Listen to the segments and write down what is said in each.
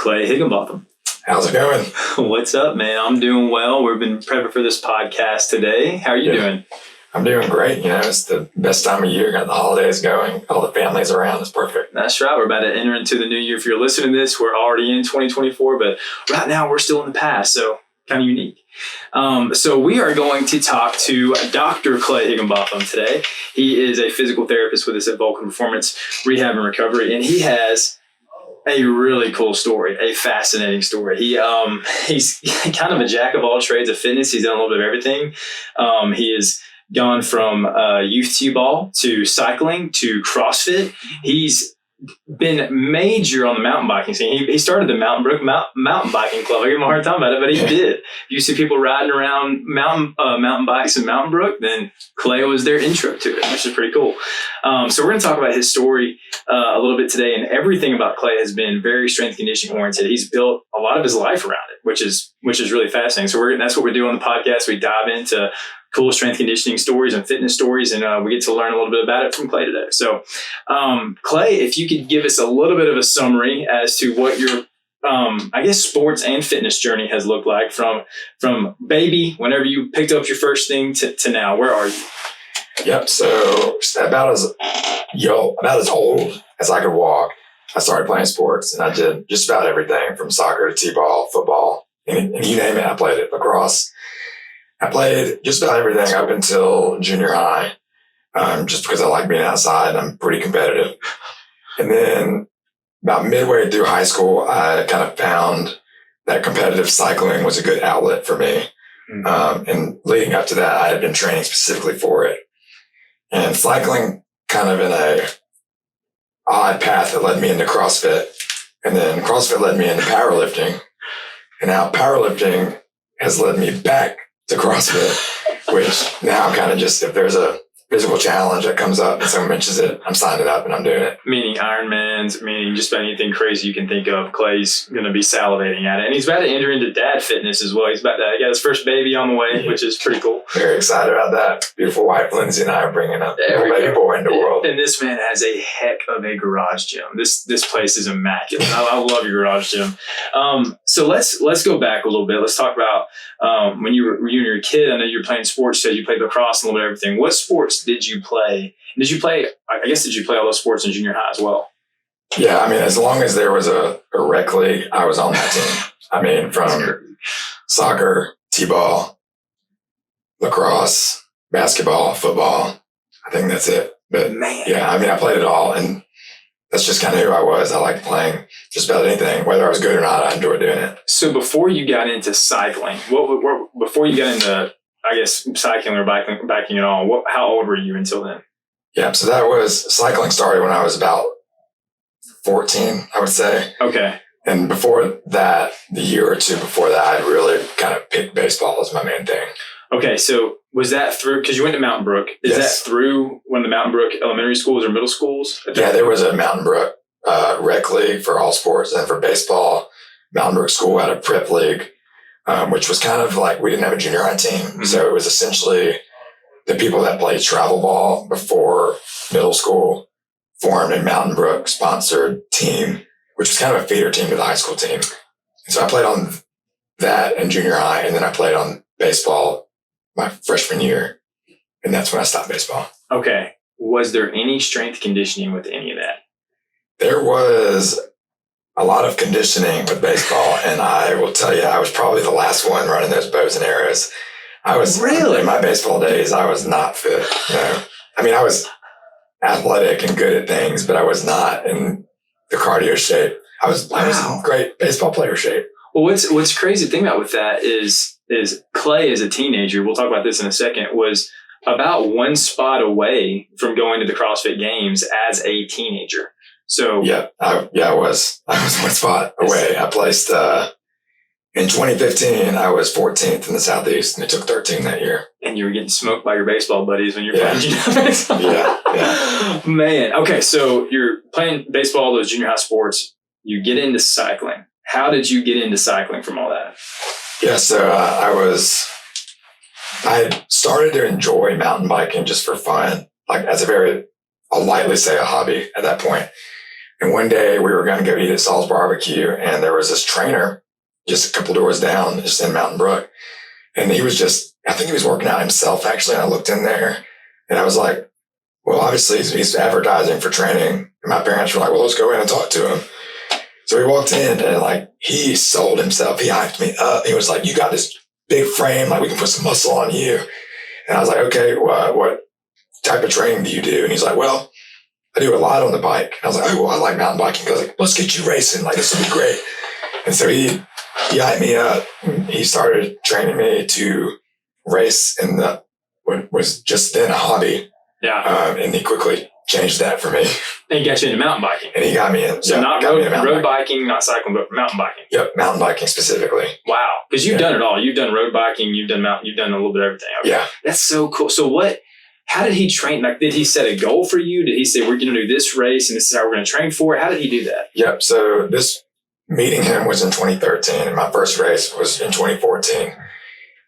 Clay Higginbotham. How's it going? What's up, man? I'm doing well. We've been prepping for this podcast today. How are you doing? I'm doing great. You know, it's the best time of year. Got the holidays going. All the families around. It's perfect. That's right. We're about to enter into the new year. If you're listening to this, we're already in 2024, but right now we're still in the past, so kind of unique. So we are going to talk to Dr. Clay Higginbotham today. He is a physical therapist with us at Vulcan Performance Rehab and Recovery, and he has a really cool story, a fascinating story. He's kind of a jack of all trades of fitness. He's done a little bit of everything. He has gone from youth t-ball to cycling to CrossFit. He's been major on the mountain biking scene. He started the Mountain Biking Club. I give him a hard time about it, but he did. You see people riding around mountain bikes in Mountain Brook, then Clay was their intro to it, which is pretty cool. So we're going to talk about his story a little bit today, and everything about Clay has been very strength conditioning oriented. He's built a lot of his life around it, which is really fascinating. So that's what we're doing on the podcast. We dive into cool strength conditioning stories and fitness stories, and we get to learn a little bit about it from Clay today. So, Clay, if you could give us a little bit of a summary as to what your, sports and fitness journey has looked like from baby, whenever you picked up your first thing, to now. Where are you? Yep. So about as old as I could walk, I started playing sports, and I did just about everything from soccer to t-ball, football, and you name it, I played it. Lacrosse. I played just about everything up until junior high, just because I like being outside and I'm pretty competitive. And then about midway through high school, I kind of found that competitive cycling was a good outlet for me. And leading up to that, I had been training specifically for it. And cycling kind of in a odd path that led me into CrossFit. And then CrossFit led me into powerlifting. And now powerlifting has led me back to CrossFit, which now kind of just, if there's a physical challenge that comes up and someone mentions it, I'm signing up and I'm doing it. Meaning Ironmans, meaning just about anything crazy you can think of, Clay's going to be salivating at it. And he's about to enter into dad fitness as well. He got his first baby on the way, which is pretty cool. Very excited about that. Beautiful wife, Lindsay, and I are bringing up a baby boy into the world. And this man has a heck of a garage gym. This place is immaculate. I love your garage gym. So let's go back a little bit. Let's talk about when you were a kid. I know you were playing sports. You played lacrosse and a little bit of everything. What sports did you play? Did you play all those sports in junior high as well? Yeah, I mean, as long as there was a rec league, I was on that team. I mean, from soccer, t-ball, lacrosse, basketball, football. I think that's it. But yeah, I mean, I played it all, and that's just kind of who I was. I liked playing just about anything, whether I was good or not. I enjoyed doing it. So before you got into cycling, before you got into, I guess, cycling or biking at all, how old were you until then? Yeah, so cycling started when I was about 14, I would say. Okay. And before that, the year or two before that, I'd really kind of picked baseball as my main thing. Okay, so was that through, because you went to Mountain Brook, is that through one of the Mountain Brook elementary schools or middle schools? Yeah, there was a Mountain Brook rec league for all sports. And for baseball, Mountain Brook School had a prep league, which was kind of like, we didn't have a junior high team. Mm-hmm. So it was essentially the people that played travel ball before middle school formed a Mountain Brook sponsored team, which was kind of a feeder team to the high school team. And so I played on that in junior high, and then I played on baseball my freshman year, and that's when I stopped baseball. Okay. Was there any strength conditioning with any of that? There was a lot of conditioning with baseball, and I will tell you, I was probably the last one running those bows and arrows. I was really, in my baseball days, I was not fit. I mean, I was athletic and good at things, but I was not in the cardio shape. I was in great baseball player shape. Well, what's crazy thing about with that is Clay as a teenager, we'll talk about this in a second, was about one spot away from going to the CrossFit Games as a teenager. So I was one spot away. I placed in 2015. I was 14th in the Southeast, and I took 13 that year. And you were getting smoked by your baseball buddies when you're playing junior baseball. Yeah. Man. Okay, so you're playing baseball, those junior high sports. You get into cycling. How did you get into cycling from all that? Yeah, so I started to enjoy mountain biking just for fun, like as I'll lightly say a hobby at that point. And one day we were going to go eat at Saul's Barbecue, and there was this trainer just a couple doors down, just in Mountain Brook. And he was I think he was working out himself, actually. And I looked in there and I was like, well, obviously he's advertising for training. And my parents were like, well, let's go in and talk to him. So we walked in and like, he sold himself. He hyped me up. He was like, you got this big frame. Like we can put some muscle on you. And I was like, okay, what type of training do you do? And he's like, well, I do a lot on the bike. And I was like, oh, well, I like mountain biking. I was like, let's get you racing. Like, this will be great. And so he hyped me up. He started training me to race in what was just then a hobby. Yeah. And he quickly changed that for me. And he got you into mountain biking. And he got me in. So not road biking, not cycling, but mountain biking. Yep, mountain biking specifically. Wow. Because you've done it all. You've done road biking, you've done a little bit of everything. Okay. Yeah. That's so cool. So how did he train? Like, did he set a goal for you? Did he say, we're going to do this race and this is how we're going to train for it? How did he do that? Yep. So meeting him was in 2013 and my first race was in 2014.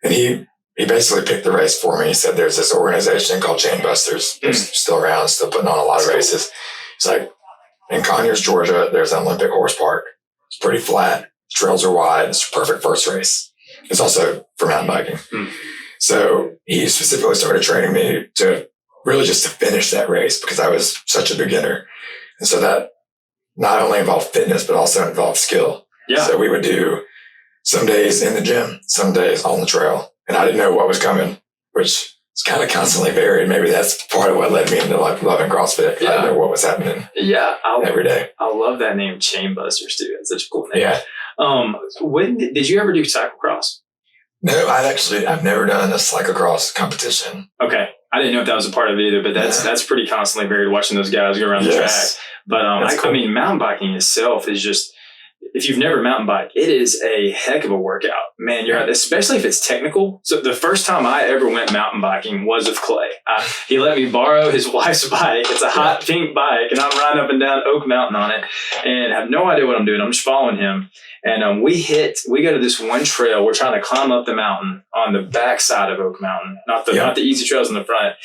And he basically picked the race for me. He said, there's this organization called Chain Busters. They're still around, still putting on a lot of races. It's like in Conyers, Georgia, there's an Olympic horse park. It's pretty flat. Trails are wide. It's a perfect first race. It's also for mountain biking. So he specifically started training me to really just to finish that race because I was such a beginner. And so that not only involved fitness, but also involved skill. Yeah. So we would do some days in the gym, some days on the trail. And I didn't know what was coming, which is kind of constantly varied. Maybe that's part of what led me into like loving CrossFit. Yeah. I didn't know what was happening. Yeah. Every day. I love that name, Chain Busters, too. It's such a cool name. Yeah. When did you ever do cyclocross? No, I've never done a cyclocross competition. Okay. I didn't know if that was a part of it either, but that's pretty constantly varied watching those guys go around the track. But cool. I mean, mountain biking itself is just, if you've never mountain biked, it is a heck of a workout. Man, you're right, especially if it's technical. So the first time I ever went mountain biking was with Clay. He let me borrow his wife's bike. It's a hot pink bike, and I'm riding up and down Oak Mountain on it and have no idea what I'm doing. I'm just following him. And we go to this one trail. We're trying to climb up the mountain on the back side of Oak Mountain, not the easy trails in the front.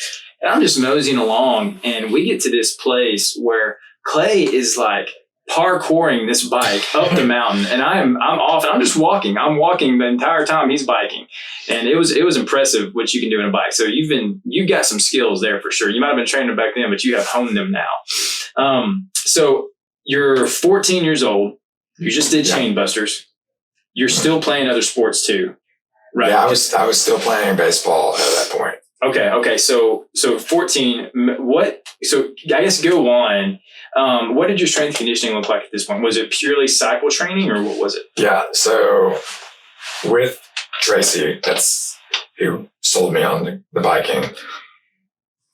And I'm just moseying along, and we get to this place where Clay is like parkouring this bike up the mountain, and I'm off, and I'm just walking. I'm walking the entire time he's biking, and it was impressive what you can do in a bike. So you've got some skills there for sure. You might have been training back then, but you have honed them now. So you're 14 years old. You just did Chain Busters. You're still playing other sports too, right? Yeah, I was still playing baseball at that point. Okay. So 14. So I guess go on. What did your strength conditioning look like at this point? Was it purely cycle training, or what was it? Yeah. So with Tracy, that's who sold me on the biking.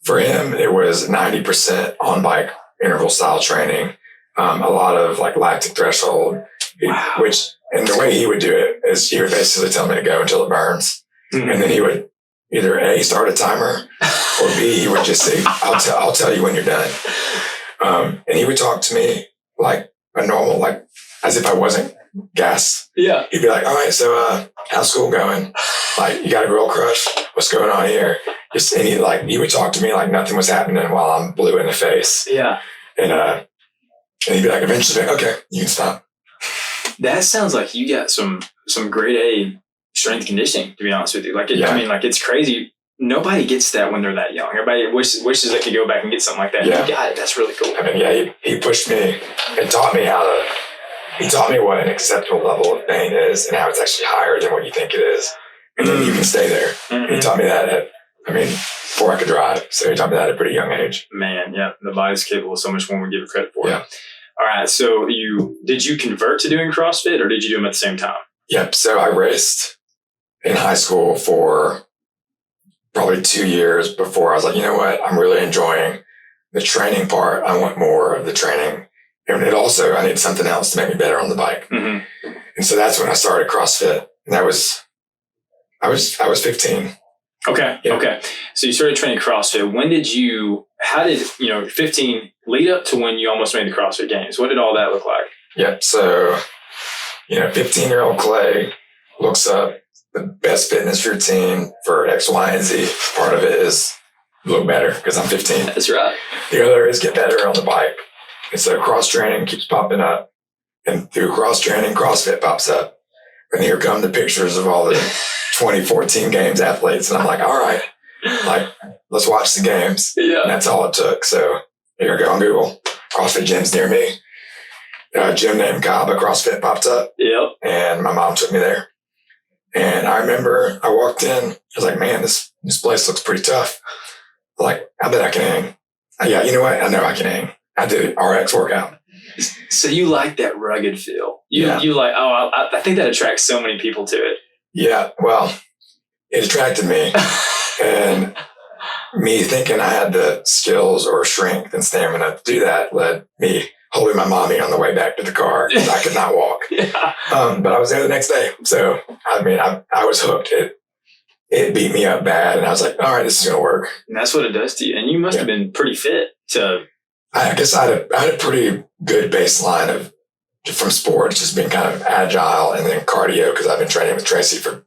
For him, it was 90% on bike interval style training. A lot of like lactic threshold, and the way he would do it is he would basically tell me to go until it burns. Mm-hmm. And then he would either A, start a timer, or B, he would just say, I'll tell you when you're done. And he would talk to me like a normal, like as if I wasn't gas. Yeah. He'd be like, all right, so how's school going? Like, you got a girl crush? What's going on here? And he would talk to me like nothing was happening while I'm blue in the face. Yeah. And he'd be like, eventually, okay, you can stop. That sounds like you got some grade A strength conditioning, to be honest with you. I mean, it's crazy. Nobody gets that when they're that young. Everybody wishes they could go back and get something like that. Yeah. You got it. That's really cool. I mean, he pushed me and taught me he taught me what an acceptable level of pain is and how it's actually higher than what you think it is. And then you can stay there. Mm-hmm. He taught me that before I could drive. So he taught me that at a pretty young age. Man, yeah. The body's capable of so much more than we give it credit for. Yeah. All right. So did you convert to doing CrossFit, or did you do them at the same time? Yep. So I raced in high school for probably 2 years before I was like, you know what? I'm really enjoying the training part. I want more of the training. And I need something else to make me better on the bike. Mm-hmm. And so that's when I started CrossFit. And I was 15. Okay. Yeah. Okay. So you started training CrossFit. How did 15 lead up to when you almost made the CrossFit Games? What did all that look like? Yep. So, 15-year-old Clay looks up the best fitness routine for X, Y, and Z. Part of it is look better because I'm 15. That's right. The other is get better on the bike. And so cross training keeps popping up. And through cross training, CrossFit pops up. And here come the pictures of all the 2014 games athletes. And I'm like, all right, like, let's watch the games. Yeah. And that's all it took. So here I go on Google. CrossFit gyms near me. A gym named Kaba CrossFit popped up. Yep. And my mom took me there. And I remember I walked in. I was like, man, this place looks pretty tough. Like, I bet I can hang. Yeah, you know what? I know I can hang. I did an RX workout. So you like that rugged feel. You like, I think that attracts so many people to it. Yeah, well, it attracted me. And me thinking I had the skills or strength and stamina to do that led me holding my mommy on the way back to the car because I could not walk. Yeah. But I was there the next day. So, I mean, I was hooked. It beat me up bad. And I was like, all right, this is going to work. And that's what it does to you. And you must have been pretty fit to... I guess I had a pretty good baseline from sports, just being kind of agile, and then cardio, because I've been training with Tracy for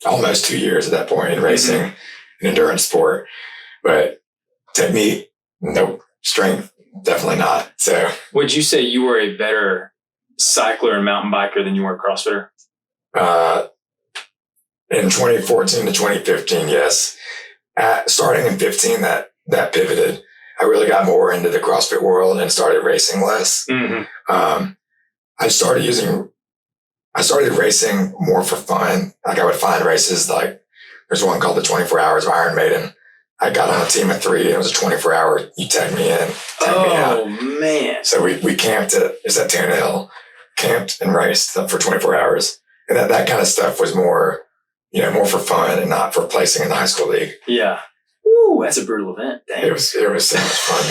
almost 2 years at that point in racing and endurance sport. But technique, nope. Strength, definitely not. So, would you say you were a better cycler and mountain biker than you were a CrossFitter? In 2014 to 2015, yes. Starting in 15, that pivoted. I really got more into the CrossFit world and started racing less. Mm-hmm. I started racing more for fun. Like, I would find races, like there's one called the 24 Hours of Iron Maiden. I got on a team of 3. It was a 24-hour. You tag me in, tag me out. Oh, man. So we camped it's at Tana Hill, camped and raced for 24 hours. And that kind of stuff was more, more for fun and not for placing in the high school league. Yeah. Ooh, that's a brutal event. Dang. It was so much fun.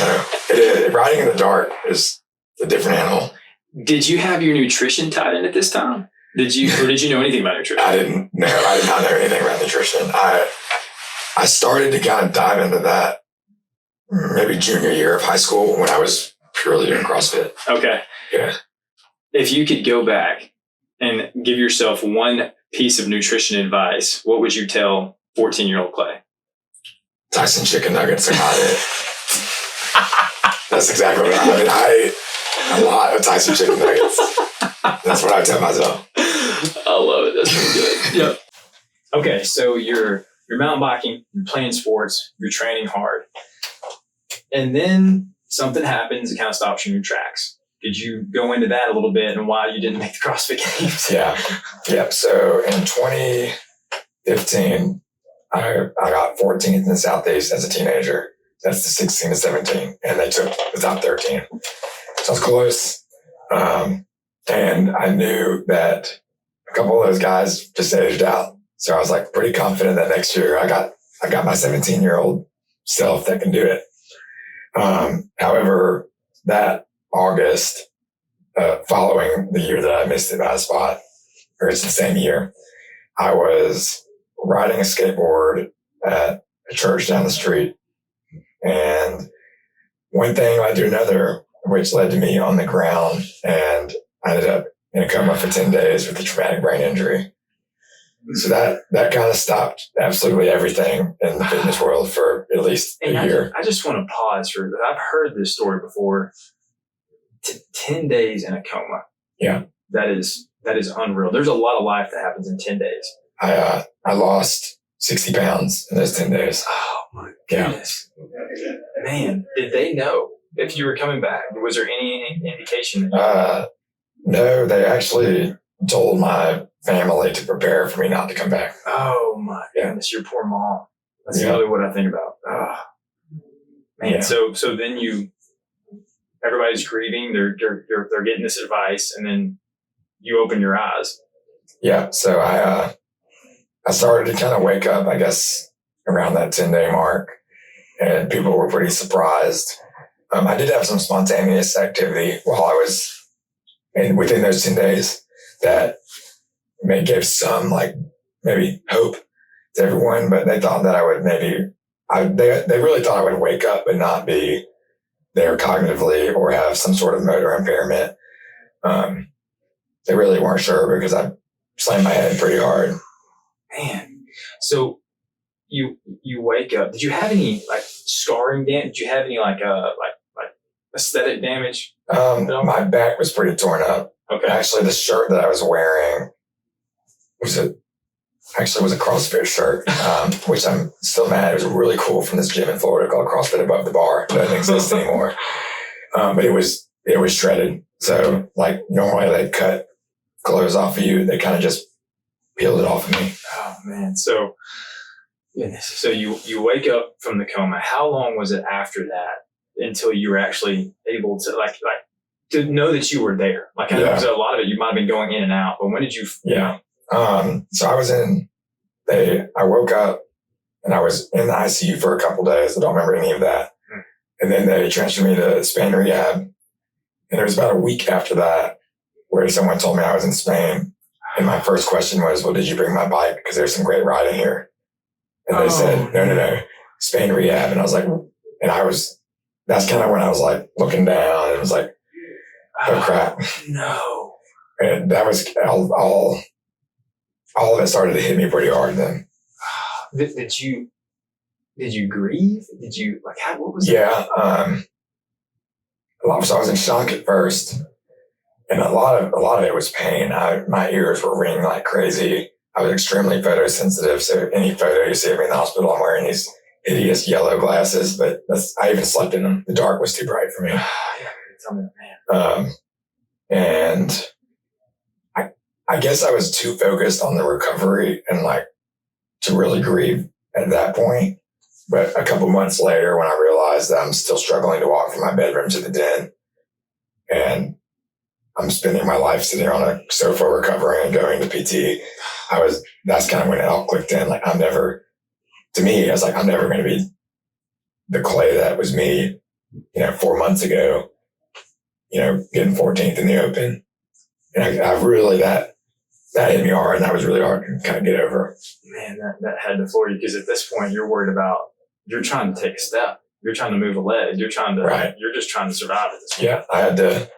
Riding in the dark is a different animal. Did you have your nutrition tied in at this time? Or did you know anything about nutrition? I did not know anything about nutrition. I started to kind of dive into that maybe junior year of high school when I was purely doing CrossFit. Okay. Yeah. If you could go back and give yourself one piece of nutrition advice, what would you tell 14-year-old Clay? Tyson chicken nuggets are not it. That's exactly what a lot of Tyson chicken nuggets. That's what I tell myself. I love it. That's really good. Yep. Okay, so you're mountain biking, you're playing sports, you're training hard, and then something happens that kind of stops you in your tracks. Could you go into that a little bit and why you didn't make the CrossFit Games? Yeah. So in 2015, I got 14th in the Southeast as a teenager. That's the 16 to 17. And they took the top 13. So I was close. And I knew that a couple of those guys just aged out. So I was like pretty confident that next year I got my 17-year-old self that can do it. However, that August, following the year that I missed it by a spot, or it's the same year, I was riding a skateboard at a church down the street. And one thing led to another, which led to me on the ground. And I ended up in a coma for 10 days with a traumatic brain injury. So that kind of stopped absolutely everything in the fitness world for at least a year. I just want to pause for that. I've heard this story before. 10 days in a coma. Yeah. That is unreal. There's a lot of life that happens in 10 days. I lost 60 pounds in those 10 days. Oh my goodness. Yeah. Man, did they know if you were coming back? Was there any indication? No, they actually told my family to prepare for me not to come back. Oh my goodness, your poor mom. That's really what I think about. Oh, man. Yeah. So then everybody's grieving. They're getting this advice, and then you open your eyes. Yeah. So I started to kind of wake up, I guess, around that 10-day mark, and people were pretty surprised. I did have some spontaneous activity while I was within those 10 days that gave some maybe hope to everyone, but they thought that I would they really thought I would wake up but not be there cognitively or have some sort of motor impairment. They really weren't sure because I slammed my head pretty hard. Man, so you wake up. Did you have any scarring damage? Did you have any a aesthetic damage? My back was pretty torn up. Okay. Actually, the shirt that I was wearing was a CrossFit shirt, which I'm still mad. It was really cool from this gym in Florida called CrossFit Above the Bar. It doesn't exist anymore. But it was shredded. So like normally they cut clothes off of you. They kind of just peeled it off of me. Oh man. So you wake up from the coma. How long was it after that until you were actually able to like to know that you were there? Like I know a lot of it, you might have been going in and out, but when did you? Yeah. So I woke up and I was in the ICU for a couple days. I don't remember any of that. And then they transferred me to Spain rehab. And it was about a week after that where someone told me I was in Spain. And my first question was, well, did you bring my bike? Because there's some great riding here. And they said, no, Spain rehab. And I was like, that's kind of when I was like looking down and it was like, oh crap. No. And that was all of it started to hit me pretty hard then. Did you grieve? Did you what was that? So I was in shock at first. And a lot of it was pain. My ears were ringing like crazy. I was extremely photosensitive. So any photo you see of me in the hospital, I'm wearing these hideous yellow glasses, but I even slept in them. The dark was too bright for me. Tell me that, man. And I guess I was too focused on the recovery and like to really grieve at that point. But a couple months later, when I realized that I'm still struggling to walk from my bedroom to the den and I'm spending my life sitting on a sofa recovering and going to PT, that's kind of when it all clicked in. Like to me, I was like, I'm never going to be the Clay that was me, 4 months ago, getting 14th in the Open. And I really, that hit me hard and that was really hard to kind of get over. Man, that had to floor you because at this point you're worried about, you're trying to take a step. You're trying to move a leg. You're just trying to survive at this point. Yeah. I had to,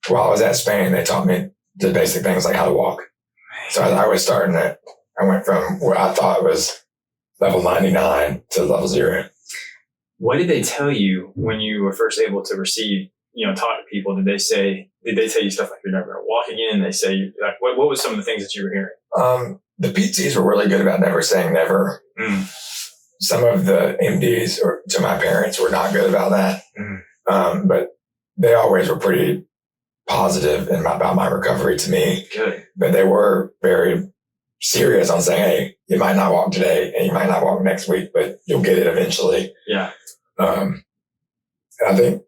while I was at Spain, they taught me the basic things like how to walk. So I was starting I went from what I thought was level 99 to level 0. What did they tell you when you were first able to receive, talk to people? Did they tell you stuff like you're never going to walk again? They say, like, what was some of the things that you were hearing? The PTs were really good about never saying never. Some of the MDs to my parents were not good about that. But they always were pretty positive about my recovery to me. Good. But they were very serious on saying, hey, you might not walk today and you might not walk next week, but you'll get it eventually. Yeah. And I think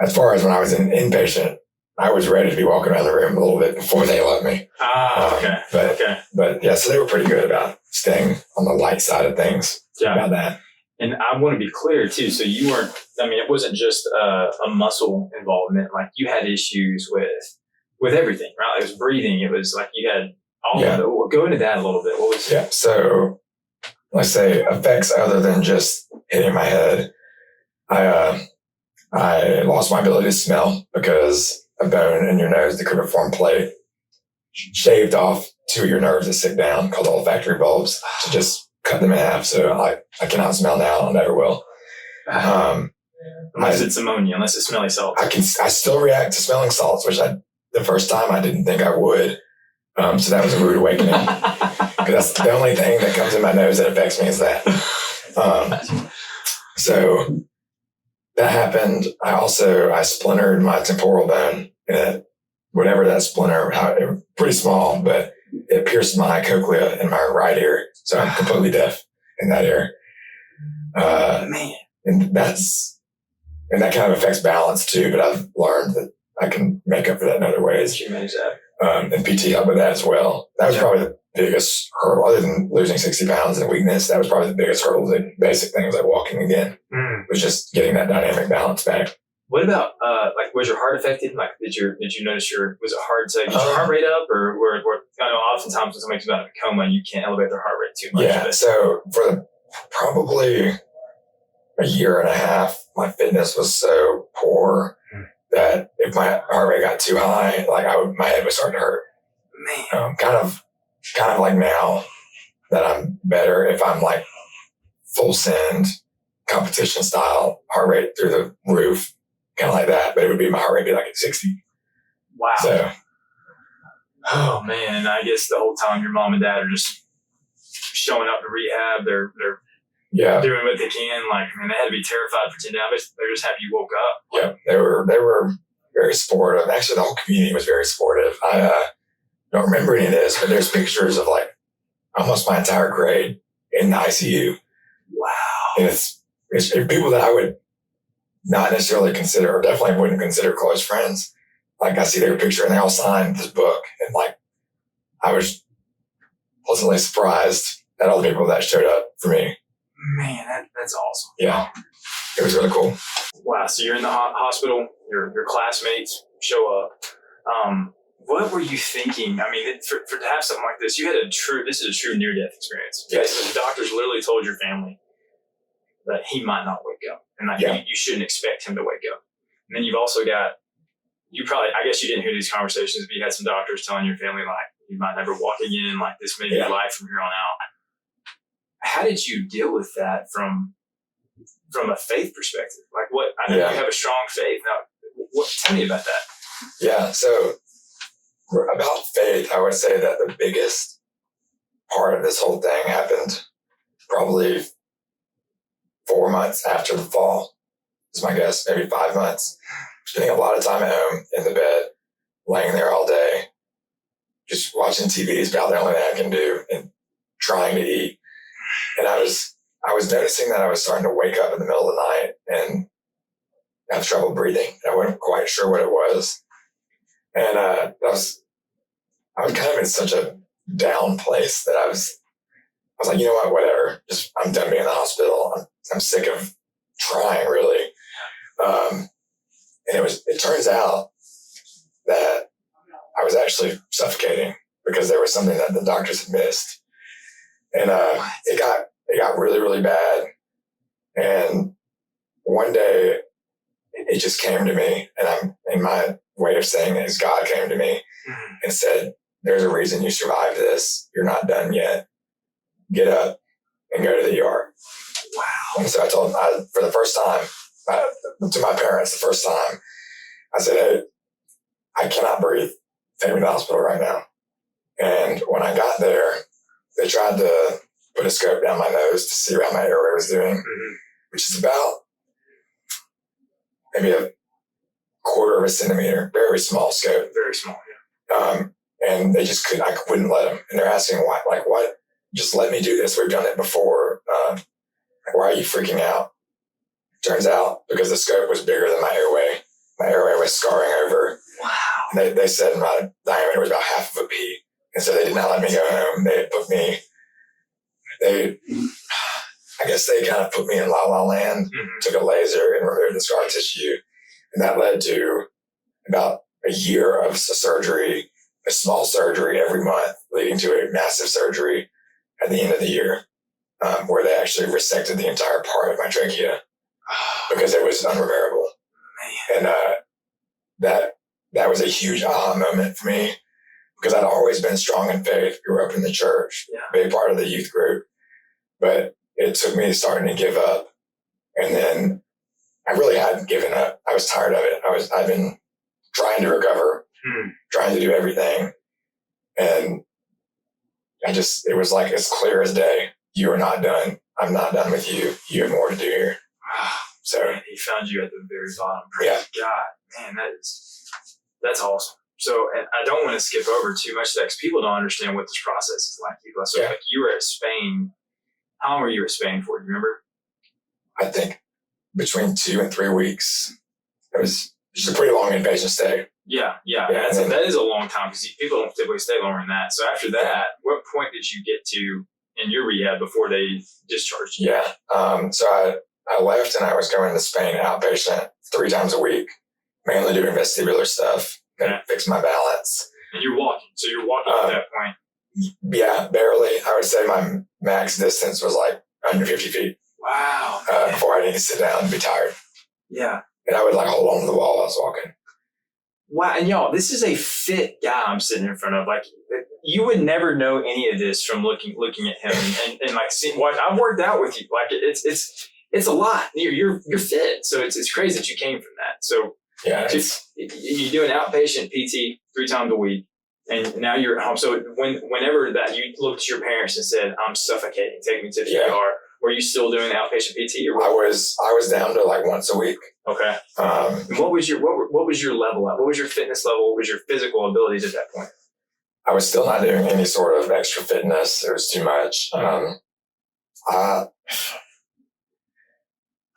as far as when I was an inpatient, I was ready to be walking around the room a little bit before they let me. Okay. But yeah, so they were pretty good about staying on the light side of things about that. And I want to be clear too. So you weren't, it wasn't just a muscle involvement. Like you had issues with everything, right? It was breathing. It was like you had all of it. Go into that a little bit. What was Yeah. So let's say effects other than just hitting my head. I lost my ability to smell because a bone in your nose, the cribriform plate, shaved off 2 of your nerves that sit down called the olfactory bulbs to just cut them in half. So I cannot smell now. I never will. Unless it's ammonia, unless it's smelly salt. I still react to smelling salts, which the first time I didn't think I would. So that was a rude awakening because that's the only thing that comes in my nose that affects me is that. So that happened. I splintered my temporal bone, and whatever that splinter, pretty small, but it pierced my cochlea in my right ear. So I'm completely deaf in that ear. Man. And that kind of affects balance too, but I've learned that I can make up for that in other ways. You manage that. And PT helped with that as well. That was probably the biggest hurdle, other than losing 60 pounds and weakness. That was probably the biggest hurdle. The basic things like walking again was just getting that dynamic balance back. What about, was your heart affected? Like, did you notice was it hard to get your heart rate up or I know oftentimes when somebody comes out of a coma, you can't elevate their heart rate too much. Yeah. So for probably a year and a half, my fitness was so poor that if my heart rate got too high, my head would start to hurt. Man. Kind of like now that I'm better, if I'm like full send competition style, heart rate through the roof, kind of like that, but it would be my heart rate would be like at 60. Wow. So, oh man, I guess the whole time your mom and dad are just showing up to rehab. They're yeah, doing what they can. Like, I mean, they had to be terrified for 10 days. They're just happy you woke up. yeah, they were very supportive. Actually, the whole community was very supportive. I don't remember any of this, but there's pictures of like almost my entire grade in the ICU. Wow. And it's people that I would not necessarily consider, or definitely wouldn't consider close friends. Like I see their picture and they all signed this book, and like I was pleasantly surprised at all the people that showed up for me. Man, that's awesome. Yeah, it was really cool. Wow. So you're in the hospital. Your classmates show up. What were you thinking? I mean, for to have something like this, this is a true near-death experience. Yes. The doctors literally told your family that he might not wake up, and like you shouldn't expect him to wake up. And then you've also got, I guess you didn't hear these conversations, but you had some doctors telling your family like, you might never walk again, like this may be your life from here on out. How did you deal with that from a faith perspective? Like I know you have a strong faith. Now, tell me about that. Yeah. So about faith, I would say that the biggest part of this whole thing happened probably 4 months after the fall, is my guess, maybe 5 months. Spending a lot of time at home in the bed, laying there all day, just watching TV is about the only thing I can do, and trying to eat. And I was noticing that I was starting to wake up in the middle of the night and have trouble breathing. I wasn't quite sure what it was. And I was kind of in such a down place that I was like, you know what, whatever. Just I'm done being in the hospital. I'm sick of trying, really. And it turns out that I was actually suffocating because there was something that the doctors had missed. And it got really, really bad. And one day it just came to me, and my way of saying it is God came to me and said, there's a reason you survived this. You're not done yet. Get up and go to the ER. Wow. And so I told them, for the first time, to my parents, the first time, I said, hey, I cannot breathe. Take me to the hospital right now. And when I got there, they tried to put a scope down my nose to see how my airway was doing, which is about maybe a quarter of a centimeter, very small scope. Very small, yeah. And they just I wouldn't let them. And they're asking why, like, what? Just let me do this. We've done it before. Why are you freaking out? Turns out because the scope was bigger than my airway. My airway was scarring over. Wow. And they said my diameter was about half of a pea. And so they did not let me go home. They had put me, I guess they kind of put me in La La Land, took a laser and removed the scar tissue. And that led to about a year of surgery, a small surgery every month, leading to a massive surgery at the end of the year, where they actually resected the entire part of my trachea because it was unrepairable. And that was a huge aha moment for me because I'd always been strong in faith, grew up in the church, big part of the youth group. But it took me starting to give up. And then I really hadn't given up. I was tired of it. I'd been trying to recover, trying to do everything. And it was like as clear as day. You are not done. I'm not done with you. You have more to do here. So he found you at the very bottom. Praise God, man, that's awesome. So I don't want to skip over too much of that because people don't understand what this process is like. So like you were at Spain. How long were you at Spain for? Do you remember? I think between 2 and 3 weeks. It was just a pretty long inpatient stay. Yeah. That is a long time because people don't typically stay longer than that. So after that, what point did you get to in your rehab before they discharged you? Yeah. So I left and I was going to Spain outpatient 3 times a week, mainly doing vestibular stuff, fix my balance. And you're walking. So you're walking at that point. Yeah, barely. I would say my max distance was like under 50 feet. Wow. Before I needed to sit down and be tired. Yeah. And I would like hold on to the wall while I was walking. Wow. And y'all, this is a fit guy I'm sitting in front of. Like, you would never know any of this from looking at him and like seeing what I've worked out with you. Like, it's a lot. You're fit. So it's crazy that you came from that. So Yeah. you do an outpatient PT 3 times a week, and now you're at home. So whenever that you looked at your parents and said, I'm suffocating, take me to the ER, were you still doing outpatient PT? Or I was down to like once a week. Okay. What was your level at? What was your fitness level? What was your physical abilities at that point? I was still not doing any sort of extra fitness. It was too much.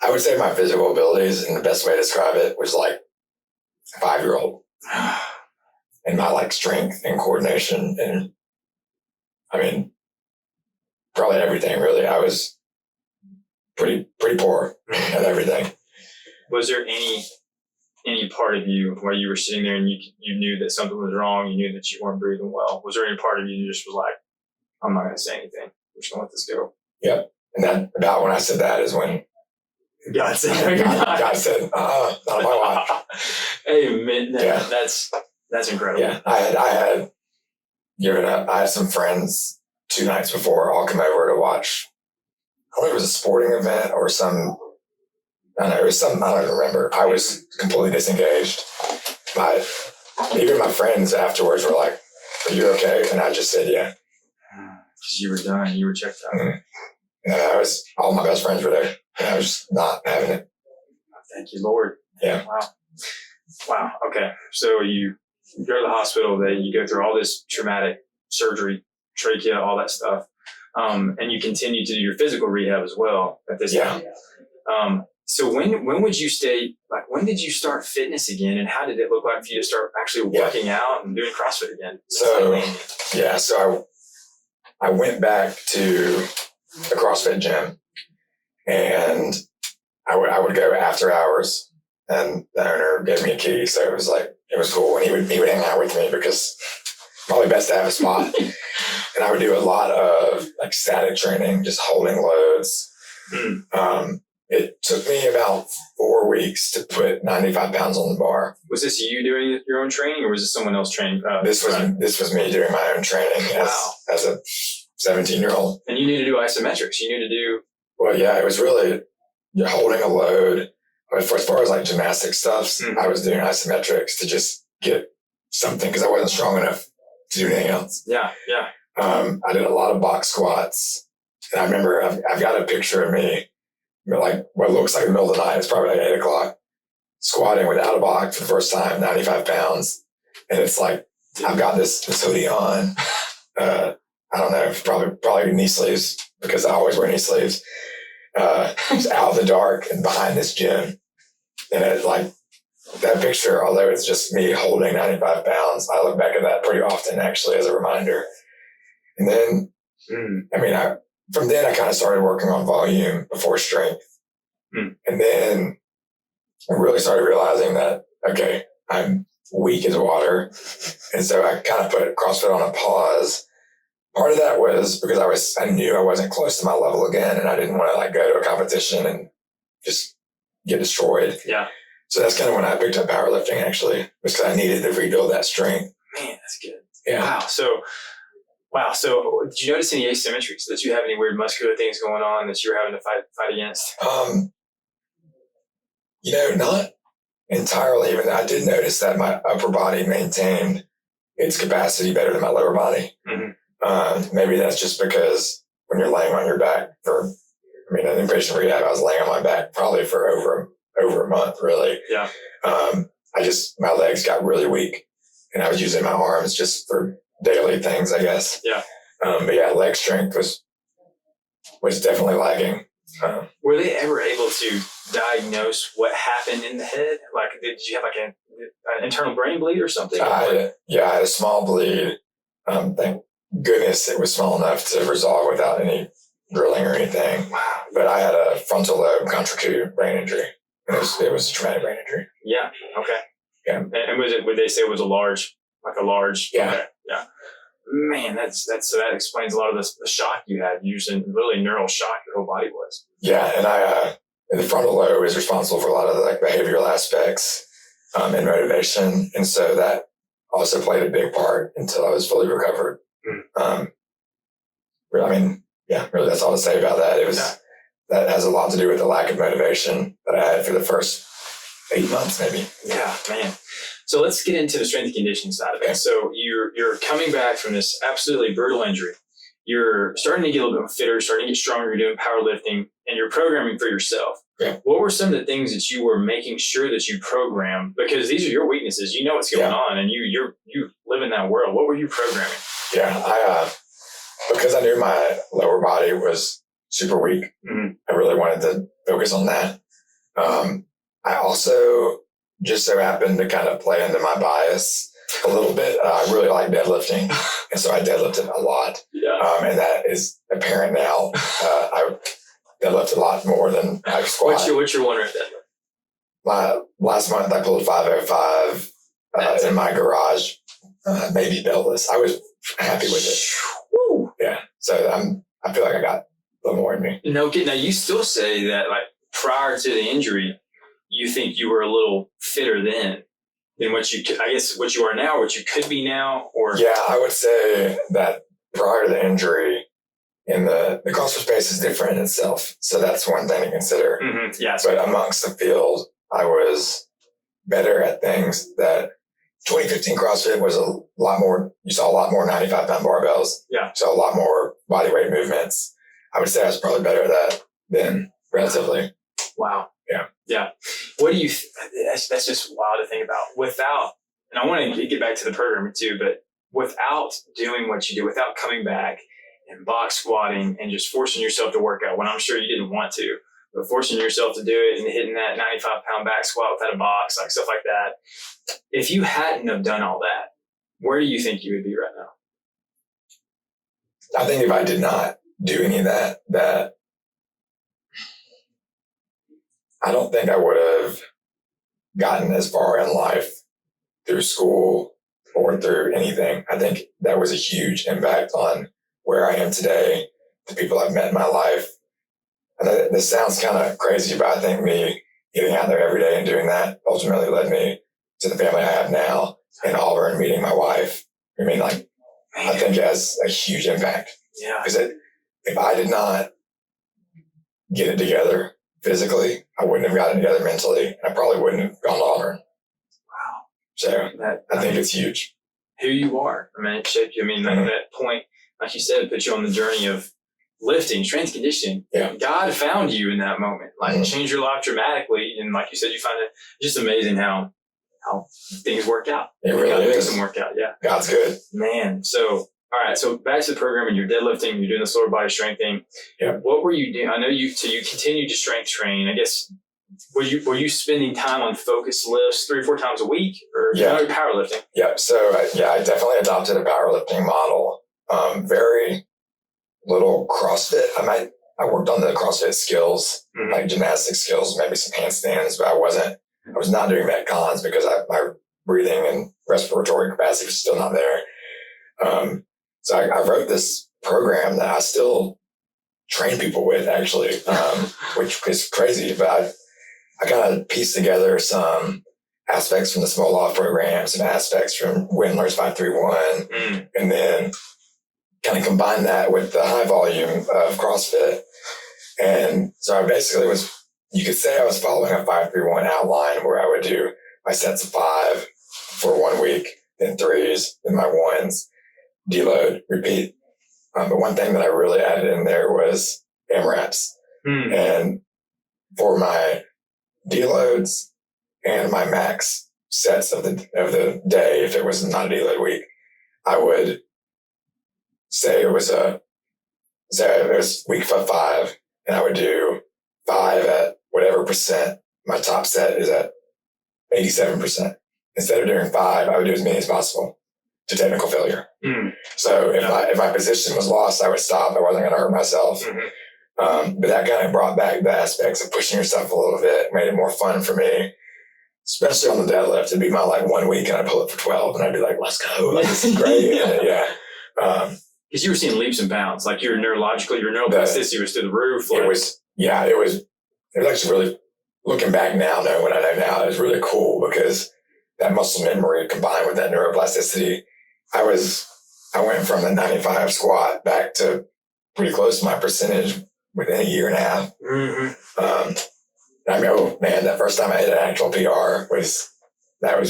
I would say my physical abilities, and the best way to describe it was like a 5-year-old. And my like strength and coordination, and I mean, probably everything really. I was pretty poor at everything. Was there any part of you where you were sitting there and you knew that something was wrong, you knew that you weren't breathing well? Was there any part of you just was like, I'm not going to say anything. I'm just going to let this go? Yep. And that about when I said that is when God said, God said, not on my watch. Amen. That's incredible. Yeah. I had some friends 2 nights before all come over to watch. I don't know if it was a sporting event or some, I don't know, it was something, I don't even remember. I was completely disengaged. Even my friends afterwards were like, are you okay? And I just said, yeah. Because you were done. You were checked out. Mm-hmm. And all my best friends were there. And I was just not having it. Thank you, Lord. Yeah. Wow. Okay. So you go to the hospital, you go through all this traumatic surgery, trachea, all that stuff. And you continue to do your physical rehab as well at this time. So when would you when did you start fitness again, and how did it look like for you to start actually working out and doing CrossFit again? So I went back to the CrossFit gym, and I would go after hours, and the owner gave me a key. So it was cool. And he would hang out with me because probably best to have a spot. And I would do a lot of like static training, just holding loads. It took me about 4 weeks to put 95 pounds on the bar. Was this you doing your own training, or was this someone else training? This was me doing my own training as a 17-year-old. And you knew to do isometrics. You knew to do. Well, yeah, it was really you're holding a load. As far as like gymnastic stuff, I was doing isometrics to just get something because I wasn't strong enough to do anything else. Yeah. I did a lot of box squats. And I remember I've got a picture of me, like what looks like the middle of the night. It's probably like 8 o'clock, squatting without a box for the first time, 95 pounds. And it's like, I've got this hoodie on. I don't know, probably knee sleeves because I always wear knee sleeves. It's out in the dark and behind this gym. And it's like that picture, although it's just me holding 95 pounds, I look back at that pretty often actually as a reminder. And then, from then I kind of started working on volume before strength. And then I really started realizing that, okay, I'm weak as water. And so I kind of put CrossFit on a pause. Part of that was because I knew I wasn't close to my level again, and I didn't want to like go to a competition and just get destroyed. Yeah. So that's kind of when I picked up powerlifting actually, because I needed to rebuild that strength. Man, that's good. Yeah. Wow. So did you notice any asymmetries? Did you have any weird muscular things going on that you were having to fight against? Not entirely. Even I did notice that my upper body maintained its capacity better than my lower body. Maybe that's just because when you're laying on your back in inpatient rehab, I was laying on my back probably for over a month, really. Yeah. My legs got really weak, and I was using my arms just for daily things, I guess. Yeah. But yeah, leg strength was definitely lagging. Were they ever able to diagnose what happened in the head? Like, did you have like an internal brain bleed or something? I had a small bleed. Thank goodness it was small enough to resolve without any drilling or anything. Wow. But I had a frontal lobe contracture brain injury. It was a traumatic brain injury. Yeah. Okay. Yeah. And would they say it was a large? Yeah. Okay. Yeah. Man, so that explains a lot of the shock you had, using really neural shock your whole body was. Yeah. And the frontal lobe is responsible for a lot of the like behavioral aspects, and motivation. And so that also played a big part until I was fully recovered. Really, that's all to say about that. It was that has a lot to do with the lack of motivation that I had for the first 8 months, maybe. Yeah, man. So let's get into the strength and conditioning side of it. Okay. So you're coming back from this absolutely brutal injury. You're starting to get a little bit fitter, starting to get stronger, you're doing powerlifting, and you're programming for yourself. Yeah. What were some of the things that you were making sure that you programmed? Because these are your weaknesses. You know what's going on, and you live in that world. What were you programming? Yeah, because I knew my lower body was super weak, I really wanted to focus on that. I also just so happened to kind of play into my bias a little bit. I really like deadlifting, and so I deadlifted a lot. Yeah. And that is apparent now. I deadlift a lot more than I squat. What's your one rep deadlift? My last month I pulled 505 in my garage, maybe beltless. I was happy with it. Woo. Yeah. So I feel like I got a little more in me. No kidding. Now you still say that like prior to the injury, you think you were a little fitter then than what you are now, what you could be now, or? Yeah, I would say that prior to the injury, in the CrossFit space is different in itself. So that's one thing to consider. Mm-hmm. Yeah. But amongst the field, I was better at things that 2015 CrossFit was a lot more, you saw a lot more 95 pound barbells. Yeah. You saw a lot more body weight movements. I would say I was probably better at that then, relatively. Wow. Yeah. Yeah. What do you, that's just wild to think about and I want to get back to the programming too, but without doing what you do, without coming back and box squatting and just forcing yourself to work out when I'm sure you didn't want to, but forcing yourself to do it and hitting that 95 pound back squat without a box, like stuff like that. If you hadn't have done all that, where do you think you would be right now? I think if I did not do any of that I don't think I would have gotten as far in life through school or through anything. I think that was a huge impact on where I am today, the people I've met in my life. And this sounds kind of crazy, but I think me getting out there every day and doing that ultimately led me to the family I have now in Auburn, meeting my wife. I mean, like, I think it has a huge impact. Yeah. Because if I did not get it together physically, I wouldn't have gotten it together mentally. I probably wouldn't have gone to Auburn. Wow. So I think it's huge. Who you are. I mean, it shaped you. I mean, that point, like you said, put you on the journey of lifting, strength conditioning. Yeah. God found you in that moment, like changed your life dramatically. And like you said, you find it just amazing how things worked out. It really makes is. them work out. Yeah. God's good. Man. So, all right. So back to the program, and you're deadlifting, you're doing this lower body strength thing. Yeah. What were you doing? I know you continued to strength train. I guess, were you spending time on focused lifts 3 or 4 times a week, or powerlifting? Yeah. So I definitely adopted a powerlifting model. Very little CrossFit. I worked on the CrossFit skills, like gymnastic skills, maybe some handstands, but I was not doing Metcons because my breathing and respiratory capacity was still not there. So I wrote this program that I still train people with, actually, which is crazy, but I kind of pieced together some aspects from the small law program, some aspects from Windler's 531, and then kind of combine that with the high volume of CrossFit. And so I basically you could say I was following a 531 outline where I would do my sets of 5 for 1 week, then 3s, then my 1s, deload, repeat. But one thing that I really added in there was AMRAPs. And for my deloads and my max sets of the day, if it was not a deload week, I would say it was week 5, and I would do 5 at whatever percent. My top set is at 87%. Instead of doing 5, I would do as many as possible to technical failure. So if my position was lost, I would stop. I wasn't going to hurt myself. But that kind of brought back the aspects of pushing yourself a little bit, made it more fun for me, especially on the deadlift. It'd be my 1 week and I'd pull it for 12 and I'd be like, let's go. Like, this is great. Because you were seeing leaps and bounds, like your neuroplasticity was through the roof. It was actually really, looking back now, knowing what I know now, it was really cool because that muscle memory combined with that neuroplasticity, I went from the 95 squat back to pretty close to my percentage within a year and a half. Mm-hmm. I know, man, that first time I hit an actual PR was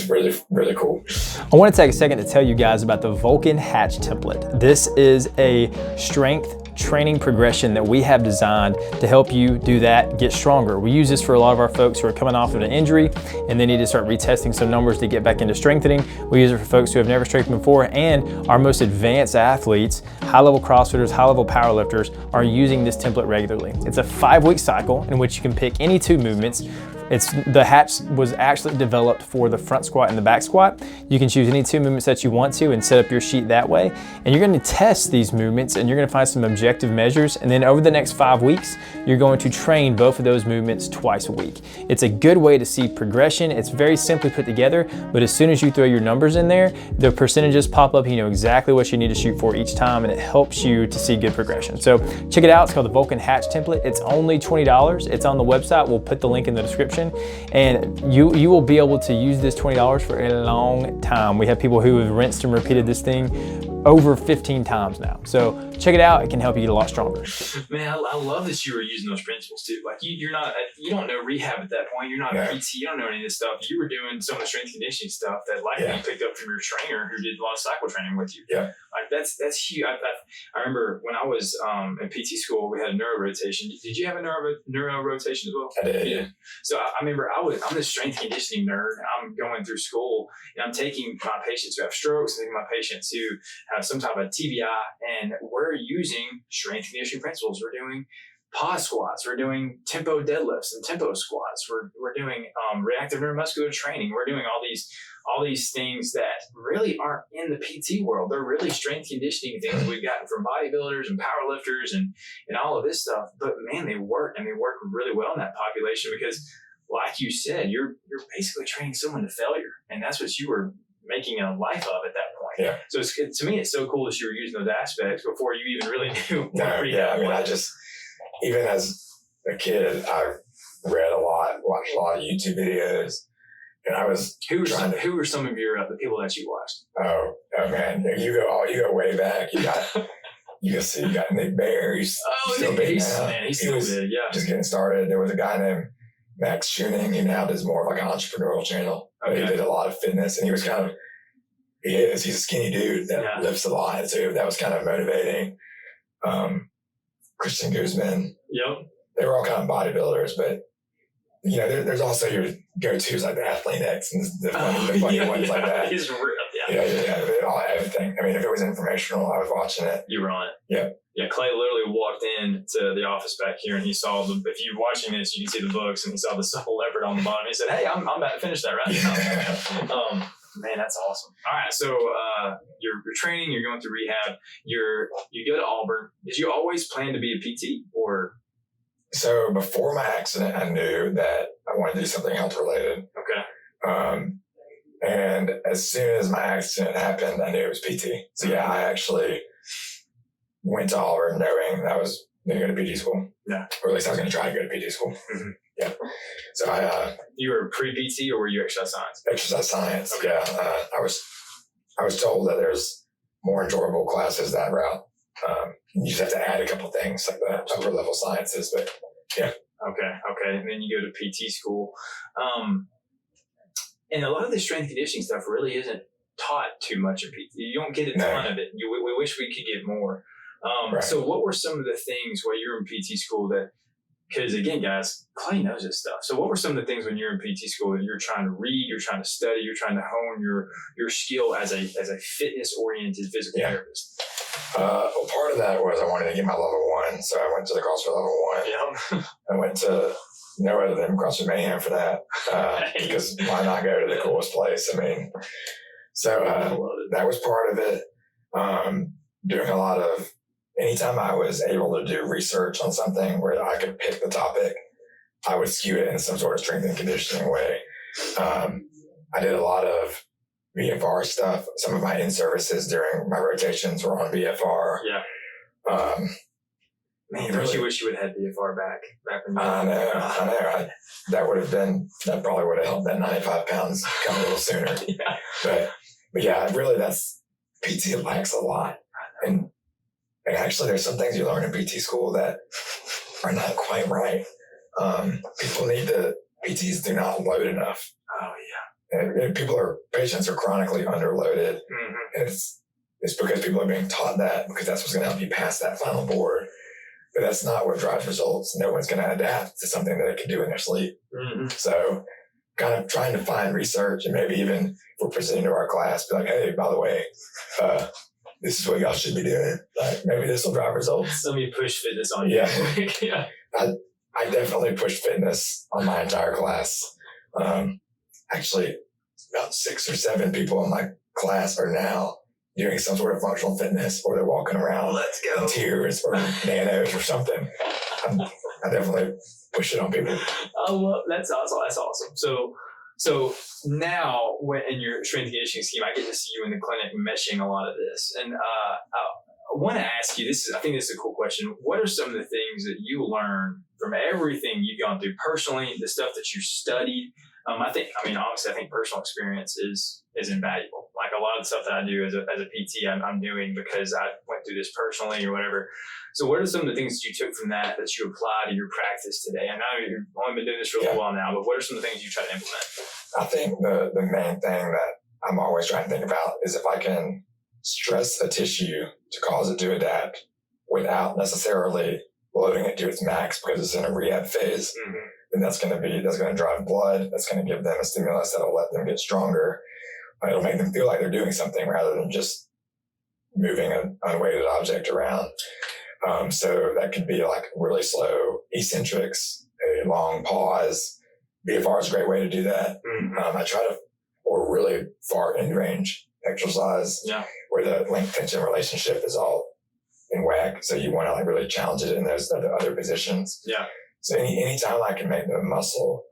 really, really cool. I want to take a second to tell you guys about the Vulcan Hatch template. This is a strength training progression that we have designed to help you do that, get stronger. We use this for a lot of our folks who are coming off of an injury and they need to start retesting some numbers to get back into strengthening. We use it for folks who have never strengthened before, and our most advanced athletes, high-level CrossFitters, high-level powerlifters, are using this template regularly. It's a 5-week cycle in which you can pick any 2 movements. The Hatch was actually developed for the front squat and the back squat. You can choose any 2 movements that you want to and set up your sheet that way. And you're going to test these movements and you're going to find some objective measures. And then over the next 5 weeks, you're going to train both of those movements twice a week. It's a good way to see progression. It's very simply put together, but as soon as you throw your numbers in there, the percentages pop up. You know exactly what you need to shoot for each time, and it helps you to see good progression. So check it out. It's called the Vulcan Hatch template. It's only $20. It's on the website. We'll put the link in the description. And you will be able to use this $20 for a long time. We have people who have rinsed and repeated this thing over 15 times now. So check it out. It can help you get a lot stronger. Man, I love that you were using those principles too. Like you don't know rehab at that point. You're not a PT. You don't know any of this stuff. You were doing some of the strength conditioning stuff that likely you picked up from your trainer who did a lot of cycle training with you. Yeah. Like that's huge. I remember when I was in PT school, we had a neuro rotation. Did you have a neuro rotation as well? I did. Yeah. So I remember I'm this strength conditioning nerd. I'm going through school and I'm taking my patients who have strokes, and taking my patients who have some type of TBI, and we're using strength conditioning principles. We're doing pause squats. We're doing tempo deadlifts and tempo squats. We're doing reactive neuromuscular training. We're doing all these things that really aren't in the PT world. They're really strength conditioning things we've gotten from bodybuilders and powerlifters and all of this stuff. But man, they work, and they work really well in that population because, like you said, you're basically training someone to failure, and that's what you were making a life of at that point. Yeah. So to me, it's so cool that you were using those aspects before you even really knew. Even as a kid, I read a lot, watched a lot of YouTube videos, and I was Who were some of the people that you watched? Oh man, you go way back. You got Nick Bear. He's still big now. He's still big. Yeah. Just getting started. There was a guy named Max Tuning. He now does more of like an entrepreneurial channel. Okay. He did a lot of fitness, and he was he's a skinny dude that lifts a lot. So that was kind of motivating. Christian Guzman. Yep. They were all kind of bodybuilders, but there's also your go-tos like the Athlete X and the funny ones like that. He's real. Everything. I mean, if it was informational, I was watching it. You were on it. Yeah. Yeah, Clay literally walked into the office back here and he saw if you're watching this, you can see the books, and he saw the supple leopard on the bottom. He said, "Hey, I'm about to finish that right now." Man, that's awesome. All right, so you're training, you're going through rehab, you go to Auburn. Did you always plan to be a PT or? So before my accident, I knew that I wanted to do something health related. Okay. And as soon as my accident happened, I knew it was PT. So yeah, I actually went to Auburn knowing that I was going to go to PT school. Yeah. Or at least I was going to try to go to PT school. Mm-hmm. Yeah. So you were pre-PT or were you exercise science? Exercise science. Okay. Yeah. I was told that there's more enjoyable classes that route. You just have to add a couple things like the upper level sciences, but yeah. Okay. And then you go to PT school. And a lot of the strength conditioning stuff really isn't taught too much in PT. You don't get a ton of it. We wish we could get more. Right. So what were some of the things while you were in PT school because again, guys, Clay knows this stuff. So what were some of the things when you're in PT school that you're trying to read, you're trying to study, you're trying to hone your skill as a fitness oriented physical therapist? Well, part of that was I wanted to get my level 1. So I went to the CrossFit level 1. Yeah. I went to no other than CrossFit Mayhem for that. Because why not go to the coolest place? I mean, so that was part of it. Doing a lot of, anytime I was able to do research on something where I could pick the topic, I would skew it in some sort of strength and conditioning way. I did a lot of VFR stuff. Some of my in-services during my rotations were on VFR. Yeah. Man, don't you wish you would have had VFR back when you I know. That probably would have helped that 95 pounds come a little sooner. Yeah. But yeah, really that's, PT lacks a lot. And actually there's some things you learn in PT school that are not quite right. PTs do not load enough. Oh yeah. And patients are chronically underloaded. Mm-hmm. And it's because people are being taught that because that's what's going to help you pass that final board. But that's not what drives results. No one's going to adapt to something that they can do in their sleep. Mm-hmm. So kind of trying to find research and maybe even if we're presenting to our class, be like, hey, by the way, this is what y'all should be doing. Like maybe this will drive results. Let me push fitness on you. Yeah. Yeah. I definitely push fitness on my entire class. Actually, about 6 or 7 people in my class are now doing some sort of functional fitness, or they're walking around in tears or nanos or something. I definitely push it on people. Oh, well, that's awesome. That's awesome. So now in your strength and conditioning scheme, I get to see you in the clinic meshing a lot of this. And I want to ask you, I think this is a cool question. What are some of the things that you learn from everything you've gone through personally, the stuff that you studied? Obviously, I think personal experience is invaluable. Like a lot of the stuff that I do as a PT, I'm doing because I went through this personally or whatever. So what are some of the things that you took from that you apply to your practice today? I know you've only been doing this for a little while now, but what are some of the things you try to implement? I think the main thing that I'm always trying to think about is if I can stress a tissue to cause it to adapt without necessarily loading it to its max because it's in a rehab phase. Mm-hmm. And that's going to drive blood. That's going to give them a stimulus that'll let them get stronger. It'll make them feel like they're doing something rather than just moving an unweighted object around. So that could be like really slow eccentrics, a long pause. BFR is a great way to do that. Mm-hmm. Or really far end range exercise where the length tension relationship is all in whack. So you want to like really challenge it in those other positions. Yeah. So anytime I can make the muscle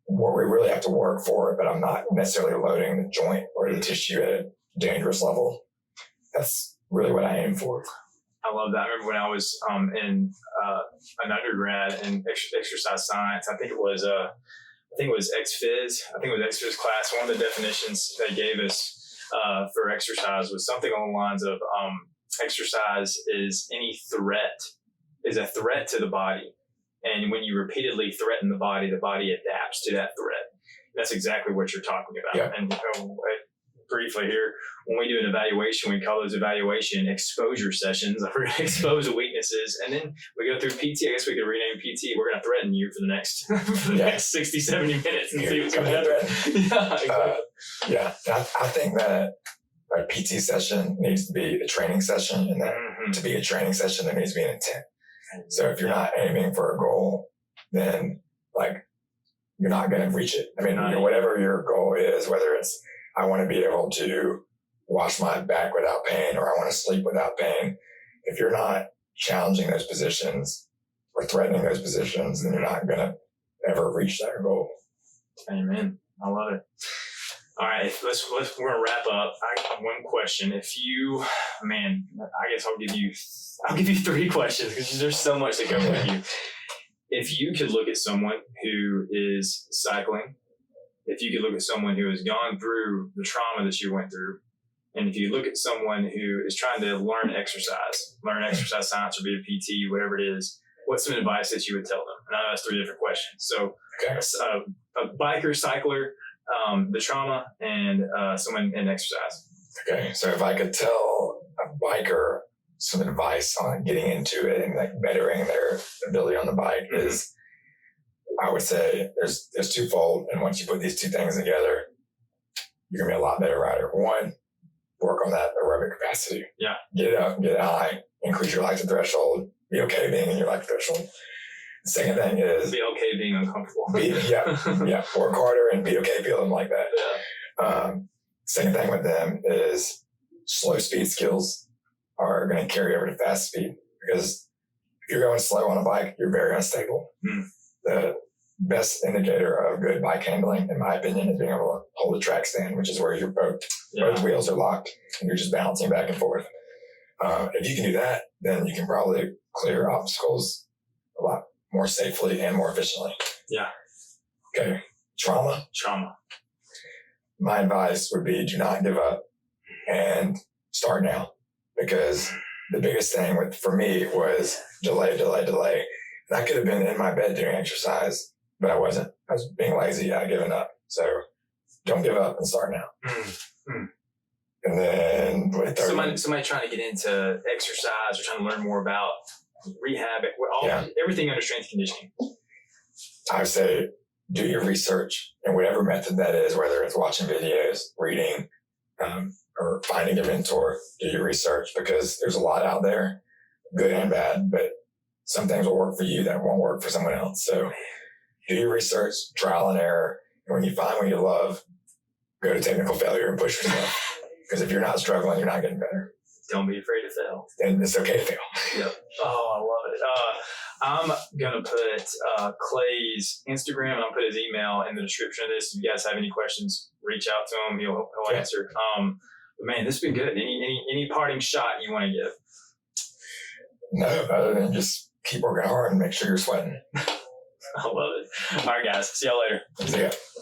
where we really have to work for it, but I'm not necessarily loading the joint or the tissue at a dangerous level, that's really what I aim for. I love that. I remember when I was in an undergrad in exercise science, I think it was ex-phys. I think it was ex-phys class. One of the definitions they gave us for exercise was something along the lines of exercise is a threat to the body. And when you repeatedly threaten the body adapts to that threat. That's exactly what you're talking about. Yeah. And briefly here, when we do an evaluation, we call those evaluation exposure sessions. We're going to expose the weaknesses. And then we go through PT. I guess we could rename PT. We're going to threaten you for the next, next 60, 70 minutes and see what's going to happen. I think that a PT session needs to be a training session, and that to be a training session, there needs to be an intent. So if you're not aiming for a goal, then like you're not going to reach it. I mean, whatever your goal is, whether it's I want to be able to wash my back without pain or I want to sleep without pain. If you're not challenging those positions or threatening those positions, then you're not going to ever reach that goal. Amen. I love it. All right, we're gonna wrap up. I have one question. I guess I'll give you 3 questions because there's so much to cover with you. If you could look at someone who is cycling, if you could look at someone who has gone through the trauma that you went through, and if you look at someone who is trying to learn exercise science or be a PT, whatever it is, what's some advice that you would tell them? And I know that's 3 different questions. So a biker, cycler, the trauma, and someone in exercise. Okay, so if I could tell a biker some advice on getting into it and like bettering their ability on the bike is, I would say there's twofold. And once you put these 2 things together, you're gonna be a lot better rider. 1, work on that aerobic capacity. Yeah. Get up, get high, increase your lactate threshold, be okay being in your lactate threshold. The second thing is be okay being uncomfortable. Work harder and be okay feeling like that. Yeah. Second thing with them is slow speed skills are going to carry over to fast speed, because if you're going slow on a bike, you're very unstable. The best indicator of good bike handling, in my opinion, is being able to hold a track stand, which is where your both wheels are locked and you're just bouncing back and forth. If you can do that, then you can probably clear obstacles a lot more safely and more efficiently. Yeah. Okay. Trauma. My advice would be do not give up and start now, because the biggest thing for me was delay. And I could have been in my bed doing exercise, but I wasn't. I was being lazy. I had given up. So don't give up and start now. And then somebody trying to get into exercise or trying to learn more about rehab, everything under strength conditioning. I would say do your research in whatever method that is, whether it's watching videos, reading, or finding a mentor. Do your research, because there's a lot out there, good and bad, but some things will work for you that won't work for someone else. So do your research, trial and error. And when you find what you love, go to technical failure and push yourself. Because if you're not struggling, you're not getting better. Don't be afraid to fail. And it's okay to fail. Yep. Oh, I love it. I'm going to put Clay's Instagram and I'll put his email in the description of this. If you guys have any questions, reach out to him. He'll answer. But man, this has been good. Any parting shot you want to give? No, other than just keep working hard and make sure you're sweating. I love it. All right, guys. See y'all later. See ya.